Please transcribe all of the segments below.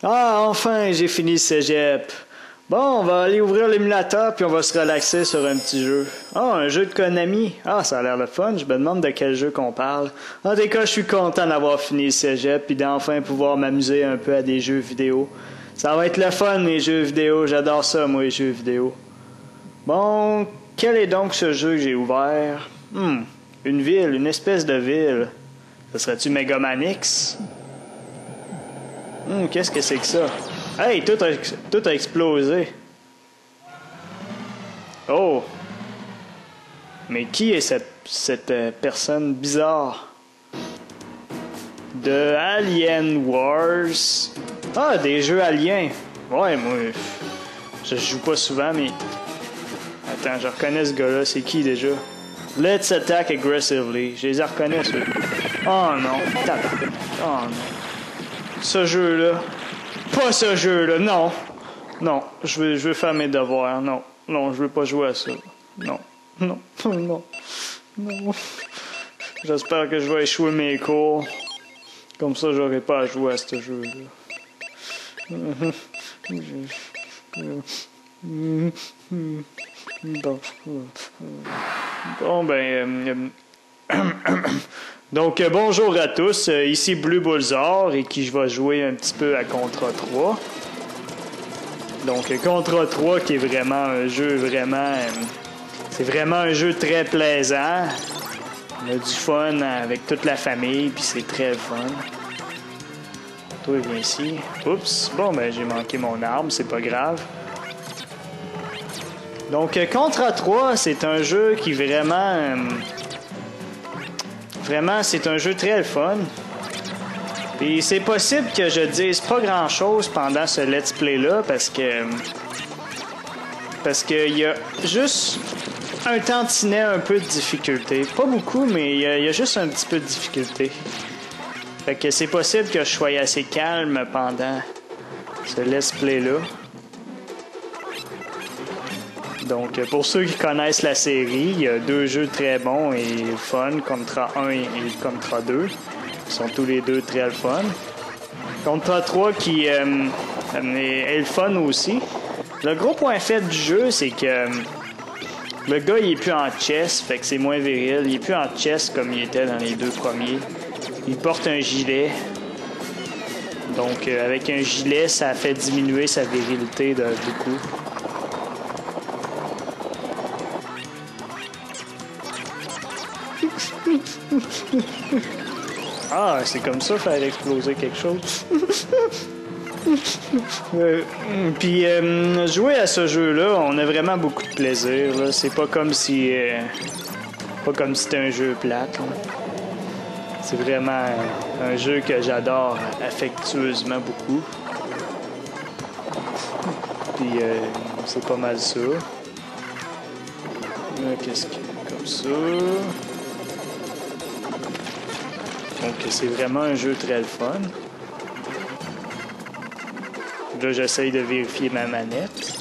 Ah, enfin, j'ai fini le cégep. Bon, on va aller ouvrir l'émulateur puis on va se relaxer sur un petit jeu. Ah, un jeu de Konami. Ah, ça a l'air le fun. Je me demande de quel jeu qu'on parle. En tout cas, je suis content d'avoir fini le cégep puis d'enfin pouvoir m'amuser un peu à des jeux vidéo. Ça va être le fun, les jeux vidéo. J'adore ça, moi, les jeux vidéo. Bon, quel est donc ce jeu que j'ai ouvert? Une ville, une espèce de ville. Ça serait-tu Megaman X? Qu'est-ce que c'est que ça? Hey, tout a explosé. Oh! Mais qui est cette personne bizarre? De Alien Wars. Ah, des jeux aliens. Ouais, moi, je joue pas souvent, mais... Attends, je reconnais ce gars-là. C'est qui déjà? Let's attack aggressively. Je les reconnais, ceux. Oh non. Oh non. Ce jeu-là. Pas ce jeu-là, non. Non, je veux faire mes devoirs. Non, non, je veux pas jouer à ça. Non, non, non, non. J'espère que je vais échouer mes cours. Comme ça, j'aurai pas à jouer à ce jeu-là. Bon, ben... Donc, bonjour à tous. Ici Bleu Bullsard et qui je vais jouer un petit peu à Contra 3. Donc, Contra 3 qui est vraiment un jeu vraiment... c'est vraiment un jeu très plaisant. On a du fun avec toute la famille, puis c'est très fun. Toi, viens ici. Oups, bon, ben j'ai manqué mon arme, c'est pas grave. Donc, Contra 3, c'est un jeu qui vraiment... Vraiment, c'est un jeu très fun. Et c'est possible que je dise pas grand-chose pendant ce let's play-là parce que il y a juste un tantinet un peu de difficulté. Pas beaucoup, mais il y a juste un petit peu de difficulté. Fait que c'est possible que je sois assez calme pendant ce let's play-là. Donc, pour ceux qui connaissent la série, il y a deux jeux très bons et fun, Contra 1 et Contra 2. Ils sont tous les deux très fun. Contra 3 qui est le fun aussi. Le gros point faible du jeu, c'est que le gars, il est plus en chess, fait que c'est moins viril. Il est plus en chess comme il était dans les deux premiers. Il porte un gilet. Donc, avec un gilet, ça fait diminuer sa virilité de beaucoup. Ah, c'est comme ça, faire exploser quelque chose. Puis, jouer à ce jeu-là, on a vraiment beaucoup de plaisir. Là. C'est pas comme si... pas comme si c'était un jeu plate. Là. C'est vraiment un jeu que j'adore affectueusement beaucoup. Puis, c'est pas mal ça. Qu'est-ce qu'il y a comme ça? Donc, c'est vraiment un jeu très fun. Là, j'essaye de vérifier ma manette.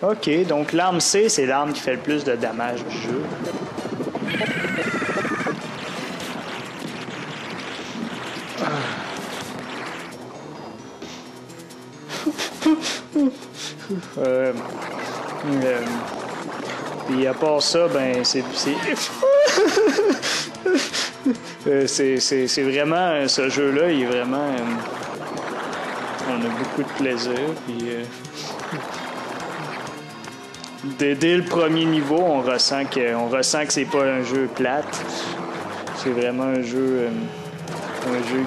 OK, donc l'arme C, c'est l'arme qui fait le plus de dommages du jeu. Puis à part ça, ben c'est vraiment ce jeu-là, il est vraiment on a beaucoup de plaisir. Puis dès le premier niveau, on ressent que c'est pas un jeu plate. C'est vraiment un jeu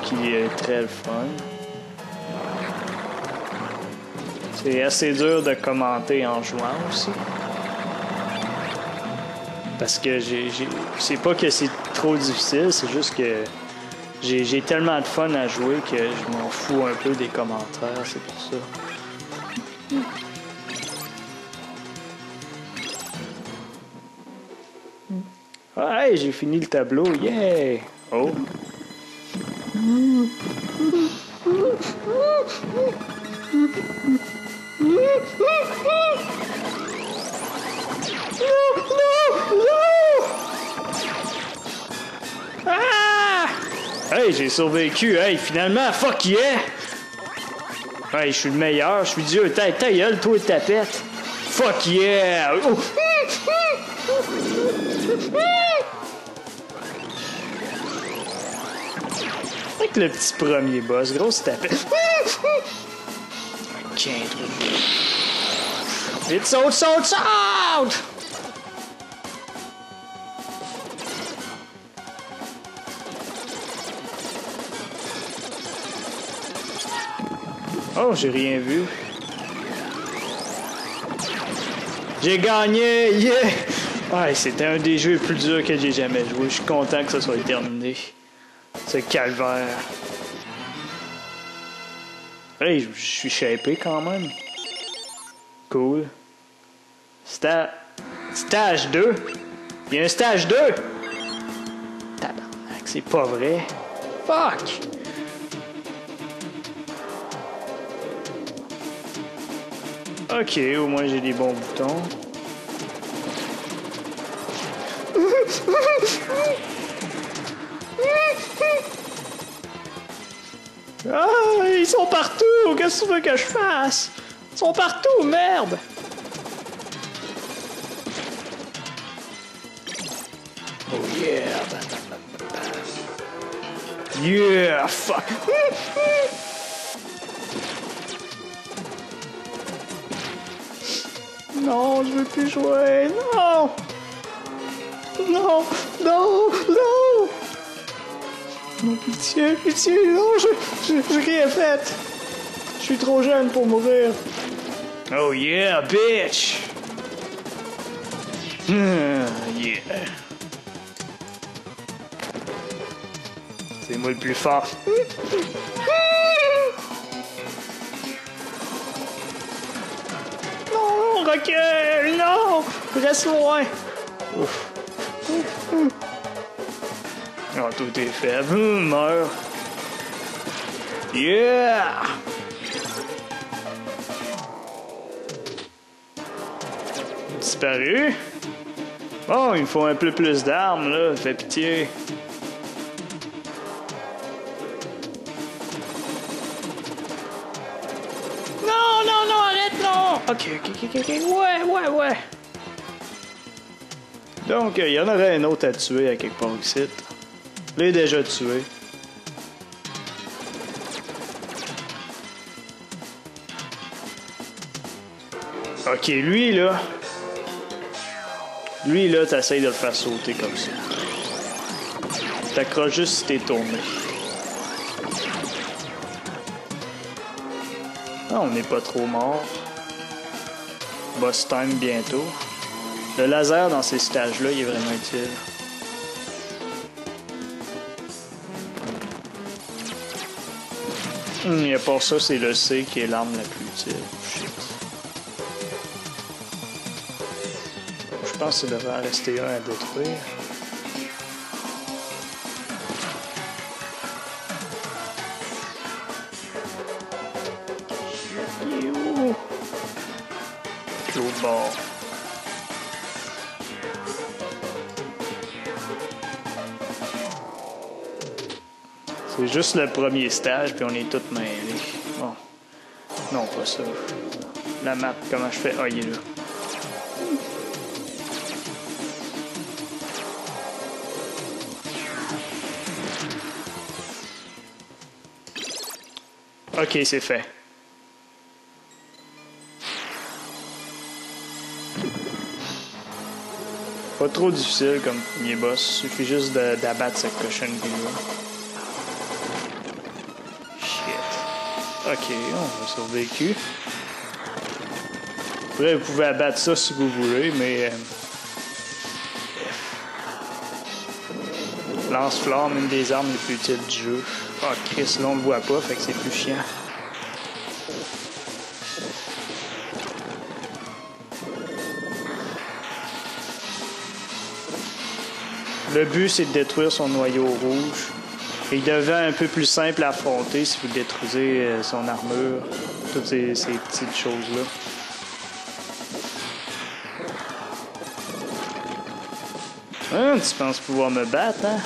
qui est très fun. C'est assez dur de commenter en jouant aussi. Parce que c'est pas que c'est trop difficile, c'est juste que j'ai tellement de fun à jouer que je m'en fous un peu des commentaires, c'est pour ça. Ah, hey, j'ai fini le tableau, yeah! Oh! Hey, j'ai survécu. Hey, finalement, fuck yeah! Hey, je suis le meilleur. Je suis Dieu. Ta gueule, toi, tapette. Fuck yeah! Oh. Avec le petit premier boss, grosse tapette. Tiens, toi. Vite, saute, saute, saute! Oh, j'ai rien vu. J'ai gagné! Yeah! Ouais, c'était un des jeux les plus durs que j'ai jamais joué. Je suis content que ça soit terminé. Ce calvaire. Hey, je suis shapé quand même. Cool. Stage 2? Il y a un stage 2? Tabarnak, c'est pas vrai. Fuck! Ok, au moins j'ai des bons boutons. Ah, ils sont partout! Qu'est-ce que tu veux que je fasse? Ils sont partout, merde! Oh yeah! Yeah! Fuck! Non, je veux plus jouer! Non! Non! Non! Non! Non, pitié, pitié! Non, j'ai rien fait! Je suis trop jeune pour mourir! Oh yeah, bitch! Yeah! C'est moi le plus fort! Non, recule! Non! Reste loin! Ouf! Oh, tout est faible. Meurs. Yeah! Disparu? Bon, il me faut un peu plus d'armes, là. Fais pitié. Non, non, non, arrête, non! Ok. Ouais. Donc, il y en aurait un autre à tuer à quelque part ici. Je l'ai déjà tué. Ok, lui là, t'essayes de le faire sauter comme ça. T'accroches juste si t'es tourné. Ah, on n'est pas trop mort. Boss time bientôt. Le laser dans ces stages-là, il est vraiment utile. Et à part ça, c'est le C qui est l'arme la plus utile. Shit. Je pense qu'il devrait en rester un à détruire. Il est où? L'autre bord. C'est juste le premier stage, puis on est tous mêlés. Bon. Non, pas ça. La map, comment je fais? Ah, il est là. Ok, c'est fait. Pas trop difficile comme premier boss. Il suffit juste d'abattre cette cochonnerie-là. Ok, on a survécu. Après, vous pouvez abattre ça si vous voulez, mais... Lance-flamme, une des armes les plus utiles du jeu. Ah, Chris, là, on le voit pas, fait que c'est plus chiant. Le but, c'est de détruire son noyau rouge. Il devient un peu plus simple à affronter si vous détruisez son armure, toutes ces petites choses-là. Hein, tu penses pouvoir me battre, hein?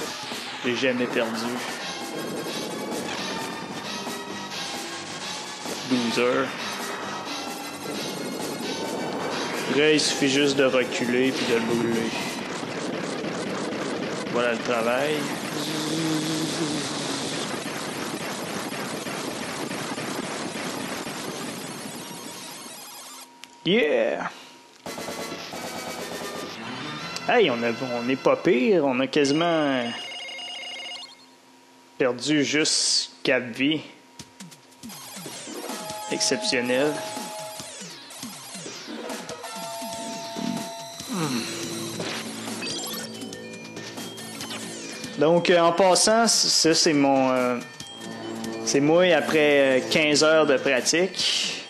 J'ai jamais perdu. loser. Là, il suffit juste de reculer puis de le brûler. Voilà le travail. Yeah! Hey, on est pas pire. On a quasiment perdu juste 4 vies. Exceptionnel. Donc, en passant, ça, c'est mon... c'est moi après 15 heures de pratique.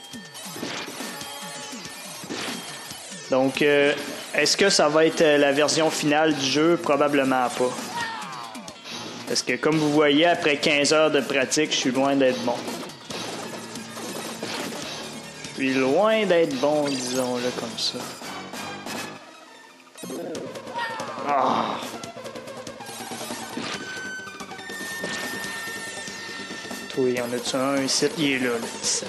Donc, est-ce que ça va être la version finale du jeu? Probablement pas. Parce que, comme vous voyez, après 15 heures de pratique, je suis loin d'être bon. Je suis loin d'être bon, disons-le comme ça. Ah! Toi, il y en a-tu un ici? Il est là, le petit.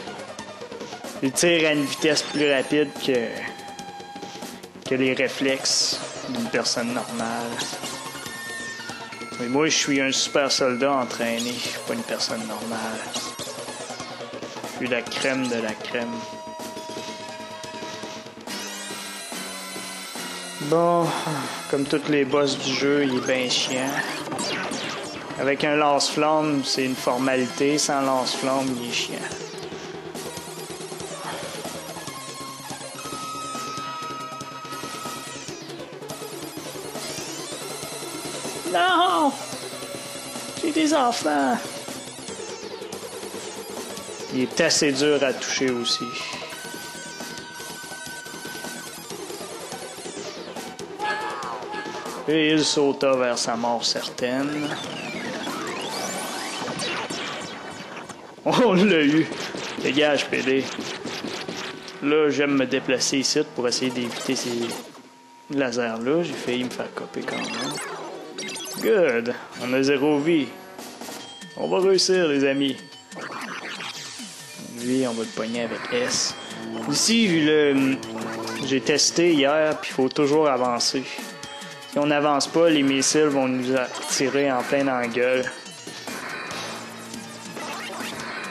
Il tire à une vitesse plus rapide que les réflexes d'une personne normale. Mais moi, je suis un super soldat entraîné. Je suis pas une personne normale. Je suis la crème de la crème. Bon, comme tous les boss du jeu, il est bien chiant. Avec un lance-flamme, c'est une formalité. Sans lance-flamme, il est chiant. Non! J'ai des enfants! Il est assez dur à toucher aussi. Et il sauta vers sa mort certaine. On l'a eu! Dégage, PD. Là, j'aime me déplacer ici pour essayer d'éviter ces lasers-là. J'ai failli me faire coper quand même. Good! On a 0 vie. On va réussir, les amis. Lui, on va le pogner avec S. Ici, j'ai testé hier, puis il faut toujours avancer. Si on n'avance pas, les missiles vont nous tirer en plein dans la gueule.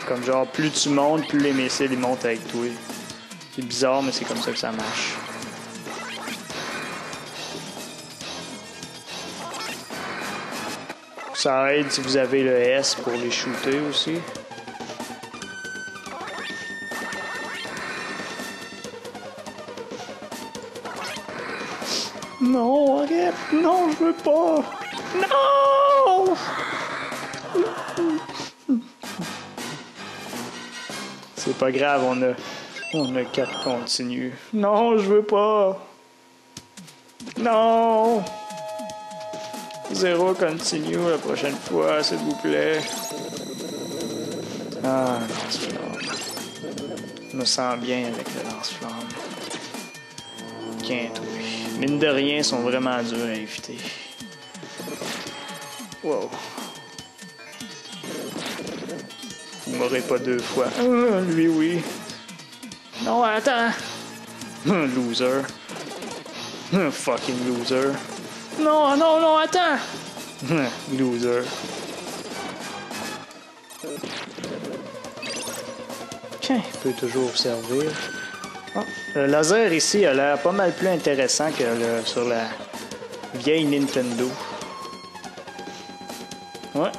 Comme genre, plus tu montes, plus les missiles ils montent avec toi. C'est bizarre, mais c'est comme ça que ça marche. Ça aide si vous avez le S pour les shooter aussi. Non, arrête! Non, je veux pas! Non! C'est pas grave, on a 4 continues. Non, je veux pas! Non! 0 continue la prochaine fois, s'il vous plaît. Ah, lance-flamme. Je me sens bien avec le lance-flamme. Tiens, toi. Mine de rien, ils sont vraiment durs à éviter. Wow. Vous m'aurez pas 2 fois. Lui, oui. Non, attends. Loser. Fucking loser. Non, non, non, attends! Loser. Tiens, il peut toujours servir. Oh, le laser ici a l'air pas mal plus intéressant que sur la vieille Nintendo. Ouais.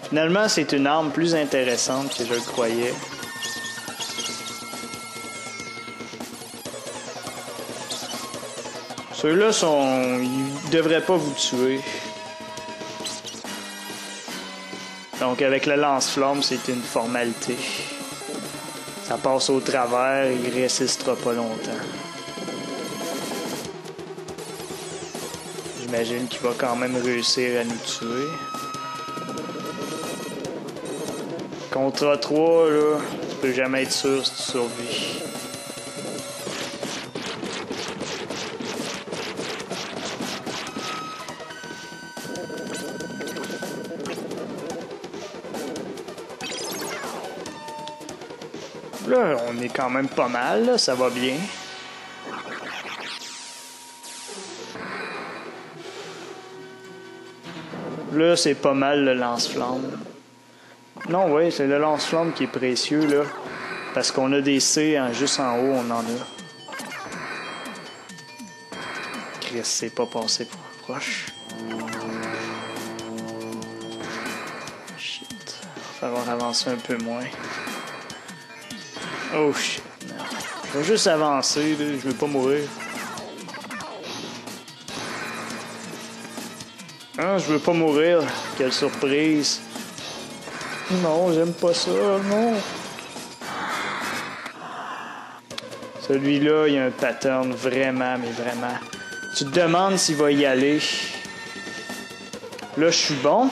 Finalement, c'est une arme plus intéressante que je le croyais. Ceux-là ils devraient pas vous tuer. Donc avec le lance-flamme, c'est une formalité. Ça passe au travers, il résistera pas longtemps. J'imagine qu'il va quand même réussir à nous tuer. Contre 3, là, tu peux jamais être sûr si tu survis. Là, on est quand même pas mal, là, ça va bien. Là, c'est pas mal le lance-flamme. Non, oui, c'est le lance-flamme qui est précieux, là. Parce qu'on a des C juste en haut, on en a. Chris, c'est pas passé pour proche. Shit. Il va falloir avancer un peu moins. Oh shit. Non. Je vais juste avancer, là. Je veux pas mourir. Hein, je veux pas mourir. Quelle surprise. Non, j'aime pas ça, non. Celui-là, il y a un pattern vraiment, mais vraiment. Tu te demandes s'il va y aller. Là, je suis bon.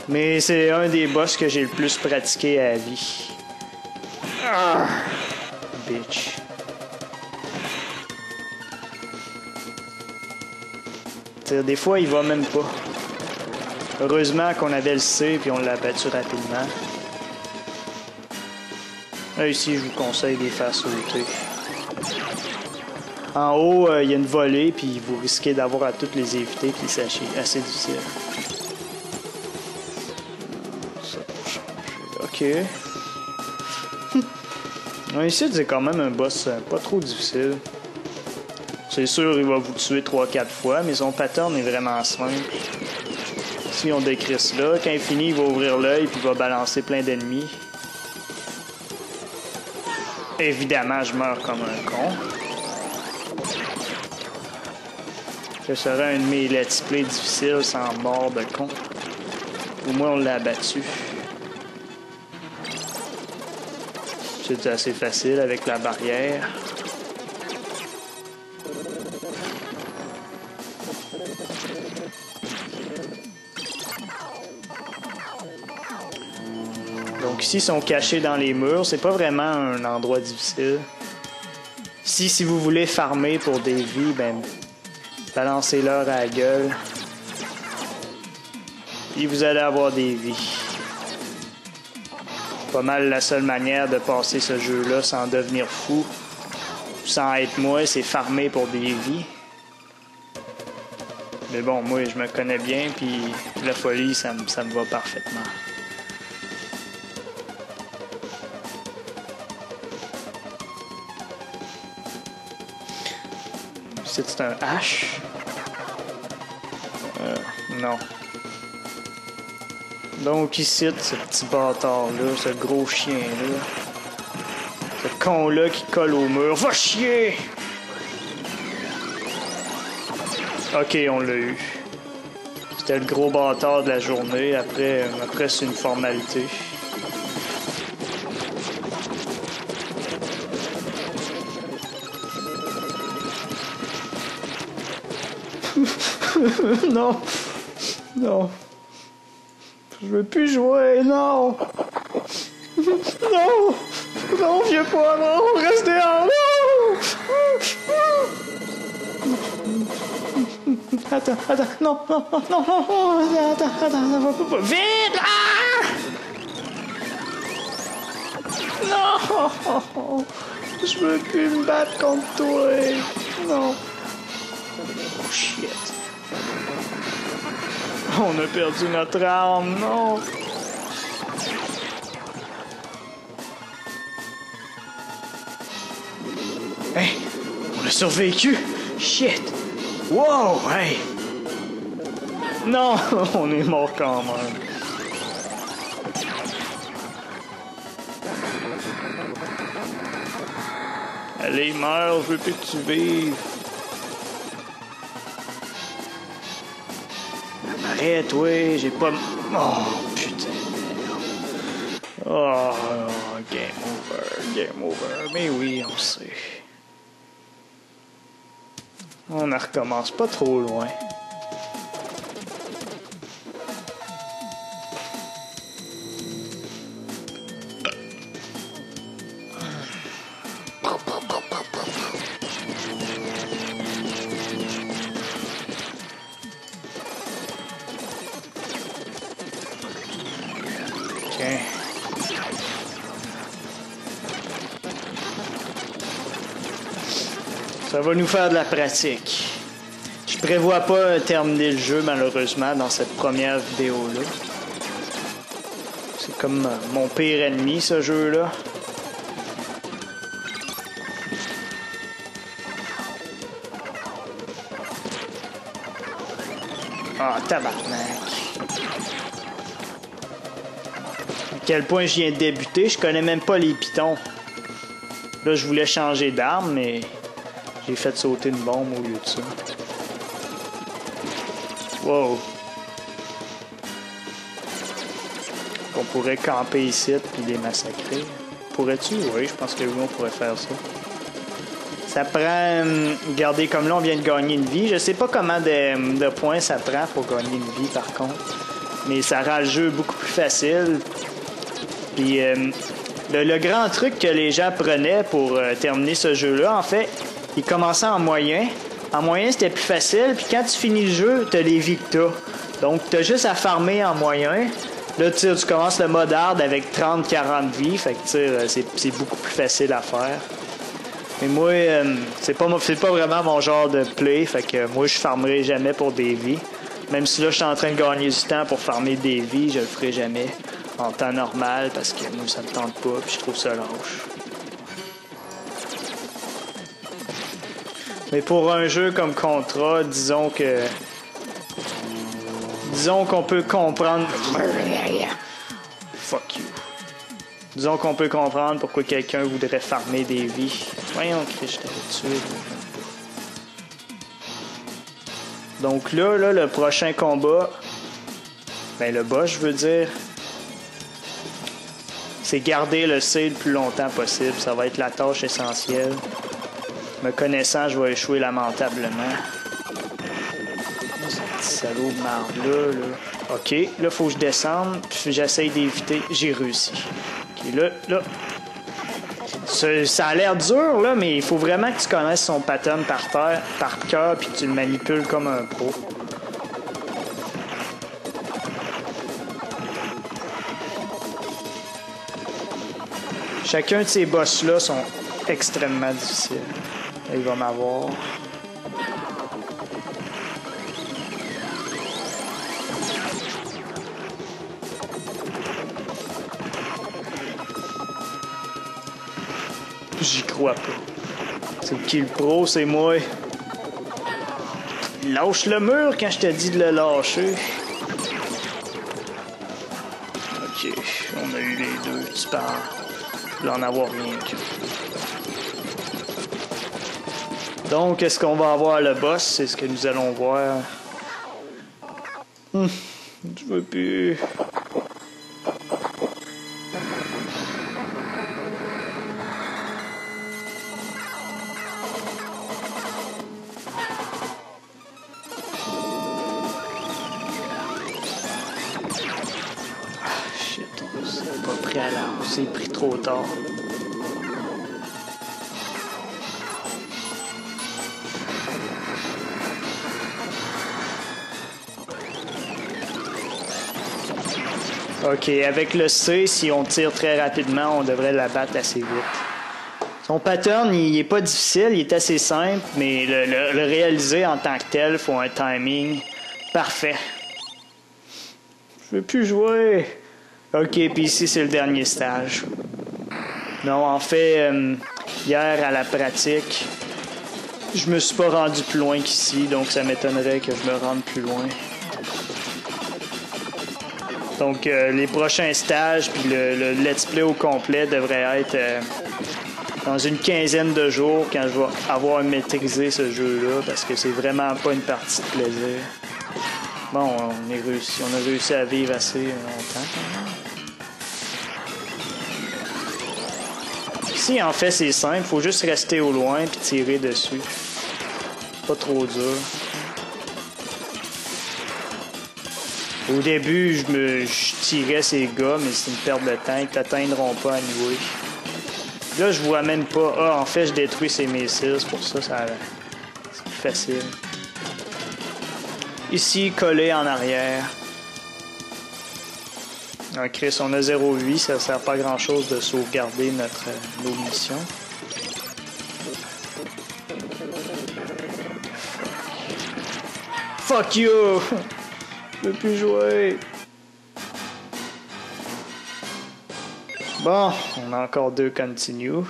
Mais c'est un des boss que j'ai le plus pratiqué à la vie. Ah! Bitch. Des fois, il va même pas. Heureusement qu'on avait le C puis on l'a battu rapidement. Là, ici, je vous conseille de les faire sauter. En haut, il y a une volée puis vous risquez d'avoir à toutes les éviter puis c'est assez difficile. Ça pour changer. Ok. Ici, c'est quand même un boss pas trop difficile. C'est sûr, il va vous tuer 3-4 fois, mais son pattern est vraiment simple. Si on décrisse là, quand il finit, il va ouvrir l'œil puis il va balancer plein d'ennemis. Évidemment, je meurs comme un con. Ce serait un de mes let's play difficiles sans mort de con. Au moins, on l'a abattu. C'est assez facile avec la barrière. Donc ici, ils sont cachés dans les murs. C'est pas vraiment un endroit difficile. Ici, si vous voulez farmer pour des vies, ben balancez-leur à la gueule. Et vous allez avoir des vies. Pas mal la seule manière de passer ce jeu-là sans devenir fou, sans être moi, c'est farmer pour des vies. Mais bon, moi, je me connais bien, puis la folie, ça me va parfaitement. C'est un H? Non. Donc ici, ce petit bâtard-là, ce gros chien-là, ce con-là qui colle au mur, va chier! Ok, on l'a eu. C'était le gros bâtard de la journée, après c'est une formalité. Non! Non! Je veux plus jouer, non! Non! Non, viens pas, non! Reste dehors, non! Attends, non, attends, ça va pas. Vite! Ah! Non! Je veux plus me battre contre toi! Non! Oh shit! On a perdu notre arme, non! Hey! On a survécu! Shit! Wow! Hey! Non! On est mort quand même. Allez, meurs, je veux plus que tu vives. Arrête, oui, j'ai pas... Oh, putain. Oh, game over. Mais oui, on sait. On en recommence pas trop loin. Ça va nous faire de la pratique. Je prévois pas terminer le jeu, malheureusement, dans cette première vidéo-là. C'est comme mon pire ennemi, ce jeu-là. Ah, tabarnak. À quel point je viens de débuter, je connais même pas les pitons. Là, je voulais changer d'arme, mais j'ai fait sauter une bombe au lieu de ça. Wow. On pourrait camper ici puis les massacrer. Pourrais-tu? Oui, je pense que oui, on pourrait faire ça. Ça prend... regardez, comme là, on vient de gagner une vie. Je sais pas comment de points ça prend pour gagner une vie, par contre. Mais ça rend le jeu beaucoup plus facile. Puis le grand truc que les gens prenaient pour terminer ce jeu-là, en fait, ils commençaient en moyen. En moyen, c'était plus facile. Puis quand tu finis le jeu, t'as les vies que t'as. Donc, t'as juste à farmer en moyen. Là, tu commences le mode hard avec 30-40 vies. Fait que, c'est beaucoup plus facile à faire. Mais moi, c'est pas vraiment mon genre de play. Fait que moi, je farmerai jamais pour des vies. Même si là, je suis en train de gagner du temps pour farmer des vies, je le ferai jamais en temps normal parce que moi, ça me tente pas. Puis je trouve ça lâche. Mais pour un jeu comme Contra, disons qu'on peut comprendre... Fuck you. Disons qu'on peut comprendre pourquoi quelqu'un voudrait farmer des vies. Voyons, Chris, je t'avais tué. Donc là, le prochain combat... Ben, le boss, je veux dire... C'est garder le C le plus longtemps possible. Ça va être la tâche essentielle. Me connaissant, je vais échouer lamentablement. Ce petit salaud de marde là. OK, là, faut que je descende. Puis j'essaye d'éviter. J'ai réussi. OK, là. Ça a l'air dur, là, mais il faut vraiment que tu connaisses son pattern par cœur, puis que tu le manipules comme un pro. Chacun de ces boss-là sont extrêmement difficiles. Là, il va m'avoir. J'y crois pas. C'est qui le pro? C'est moi. Lâche le mur quand je te dis de le lâcher. Ok, on a eu les deux. Super. Je vais en avoir rien que. Donc, est-ce qu'on va avoir le boss? C'est ce que nous allons voir. Je veux plus. Shit, on s'est pas pris à l'heure. On s'est pris trop tard. OK, avec le C, si on tire très rapidement, on devrait la battre assez vite. Son pattern, il est pas difficile, il est assez simple, mais le réaliser en tant que tel, il faut un timing parfait. Je veux plus jouer. OK, puis ici, c'est le dernier stage. Non, en fait, hier, à la pratique, je me suis pas rendu plus loin qu'ici, donc ça m'étonnerait que je me rende plus loin. Donc, les prochains stages puis le let's play au complet devrait être dans une quinzaine de jours quand je vais avoir maîtrisé ce jeu-là parce que c'est vraiment pas une partie de plaisir. Bon, on a réussi à vivre assez longtemps. Ici, en fait, c'est simple. Faut juste rester au loin puis tirer dessus. Pas trop dur. Au début, je tirais ces gars, mais c'est une perte de temps. Ils t'atteindront pas à nouer. Là, je vois même pas. Ah, en fait, je détruis ces missiles. Pour ça, c'est plus facile. Ici, collé en arrière. Ah, Chris, on a 0 vie. Ça sert pas à grand-chose de sauvegarder nos missions. fuck you! Je peux plus jouer. Bon, on a encore 2 continue.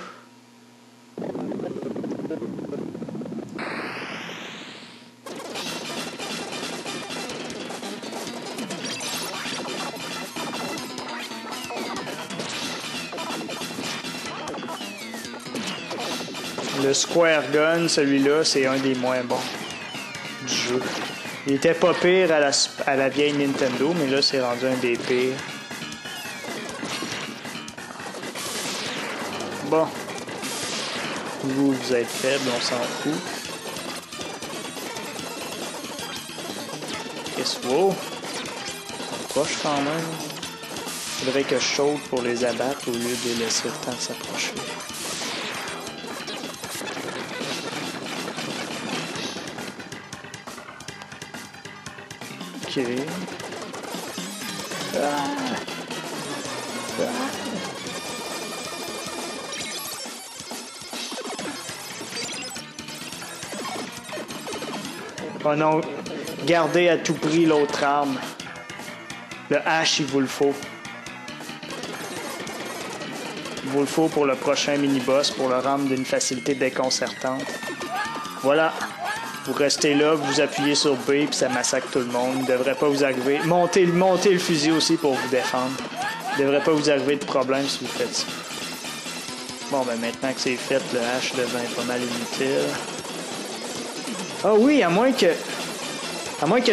Le Square Gun, celui-là, c'est un des moins bons du jeu. Il était pas pire à la vieille Nintendo, mais là, c'est rendu un des pires. Bon. Vous êtes faible, on s'en fout. Qu'est-ce que wow. On proche quand même. Faudrait que je saute pour les abattre au lieu de les laisser le temps de s'approcher. Ok. Oh non, gardez à tout prix l'autre arme. Le H, il vous le faut. Il vous le faut pour le prochain mini-boss, pour le rendre d'une facilité déconcertante. Voilà. Vous restez là, vous appuyez sur B, puis ça massacre tout le monde. Il ne devrait pas vous arriver. Montez le fusil aussi pour vous défendre. Il ne devrait pas vous arriver de problème si vous faites ça. Bon, ben maintenant que c'est fait, le H devient pas mal inutile. Ah oui, à moins que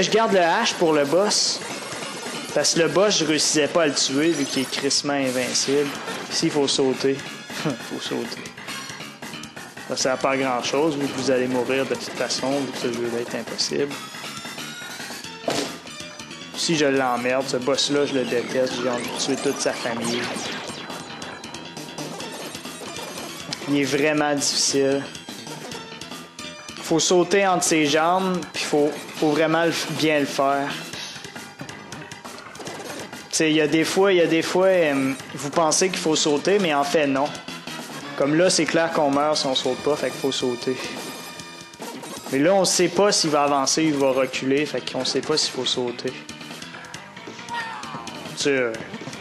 je garde le H pour le boss. Parce que le boss, je réussissais pas à le tuer vu qu'il est crissement invincible. Ici, il faut sauter. Faut sauter. Ça sert pas à grand chose vu que vous allez mourir de toute façon, vu que ce jeu va être impossible. Si je l'emmerde, ce boss-là, je le déteste. J'ai envie de tuer toute sa famille. Il est vraiment difficile. Faut sauter entre ses jambes, puis faut vraiment bien le faire. Tu sais, il y a des fois, vous pensez qu'il faut sauter, mais en fait, non. Comme là, c'est clair qu'on meurt si on saute pas, fait qu'il faut sauter. Mais là, on sait pas s'il va avancer ou il va reculer, fait qu'on sait pas s'il faut sauter. Tu sais,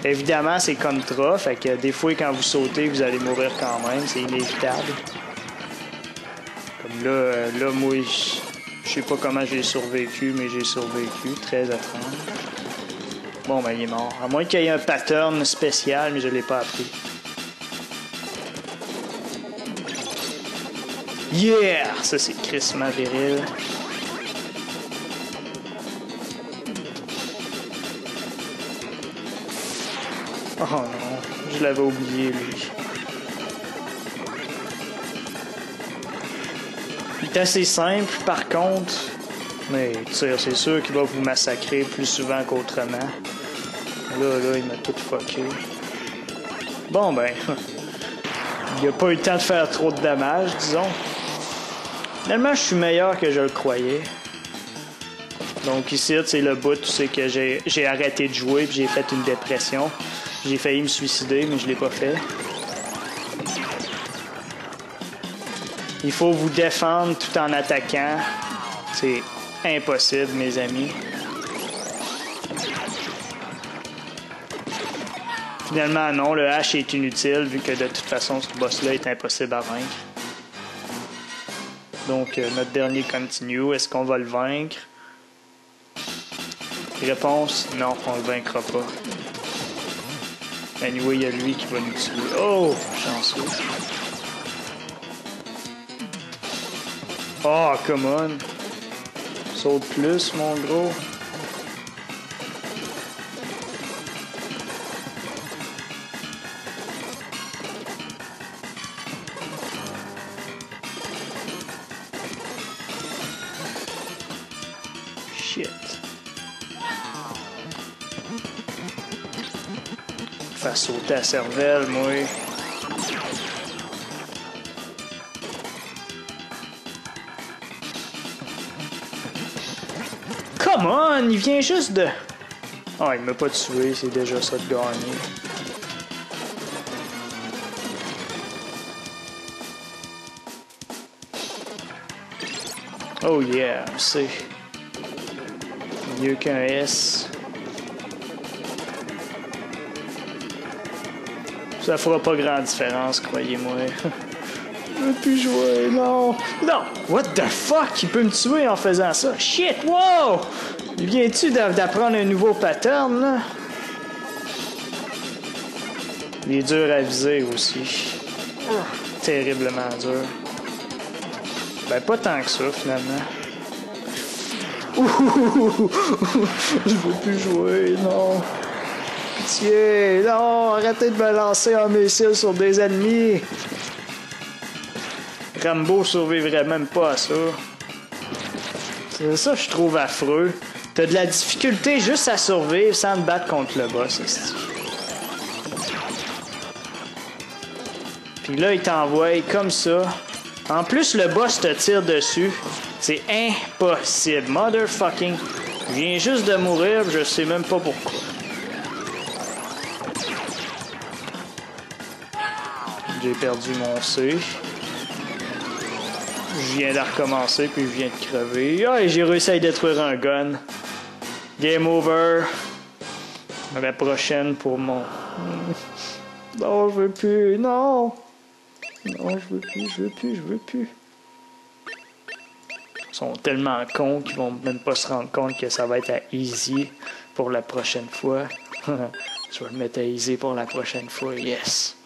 évidemment, c'est Contra, fait que des fois, quand vous sautez, vous allez mourir quand même, c'est inévitable. Comme là, moi, je sais pas comment j'ai survécu, mais j'ai survécu, très étrange. Bon, ben, il est mort. À moins qu'il y ait un pattern spécial, mais je l'ai pas appris. Yeah! Ça, c'est crissement viril. Oh non, je l'avais oublié, lui. Il est assez simple, par contre. Mais, c'est sûr qu'il va vous massacrer plus souvent qu'autrement. Là, il m'a tout fucké. Bon, ben... il a pas eu le temps de faire trop de dommages, disons. Finalement, je suis meilleur que je le croyais. Donc ici, c'est le bout, tu sais que j'ai arrêté de jouer puis j'ai fait une dépression. J'ai failli me suicider, mais je l'ai pas fait. Il faut vous défendre tout en attaquant. C'est impossible, mes amis. Finalement, non, le H est inutile vu que de toute façon, ce boss-là est impossible à vaincre. Donc, notre dernier continue, est-ce qu'on va le vaincre? Réponse, non, on le vaincra pas. Anyway, il y a lui qui va nous tuer. Oh, chanceux. Oh, come on. Saute plus, mon gros. Shit. Faire sauter la cervelle, moi. Come on, il vient juste de... Oh, il m'a pas tué, c'est déjà ça de gagner. Oh yeah, c'est... Mieux qu'un S. Ça fera pas grande différence, croyez-moi. Je veux plus jouer, non. Non! What the fuck? Il peut me tuer en faisant ça. Shit, wow! Viens-tu d'apprendre un nouveau pattern, là? Il est dur à viser aussi. Terriblement dur. Ben, pas tant que ça, finalement. Ouh! Je veux plus jouer, non. Pitié, non! Arrêtez de me lancer un missile sur des ennemis! Rambo survivrait même pas à ça. C'est ça que je trouve affreux. T'as de la difficulté juste à survivre sans te battre contre le boss. Puis là, il t'envoie comme ça. En plus, le boss te tire dessus. C'est impossible. Motherfucking. Je viens juste de mourir, je sais même pas pourquoi. J'ai perdu mon C. Je viens de recommencer, puis je viens de crever. Ah, et j'ai réussi à détruire un gun. Game over. À la prochaine pour mon... Non, je veux plus. Non. Non, je veux plus, je veux plus, je veux plus. Ils sont tellement cons qu'ils vont même pas se rendre compte que ça va être à easy pour la prochaine fois. Je vais le mettre à easy pour la prochaine fois, yes.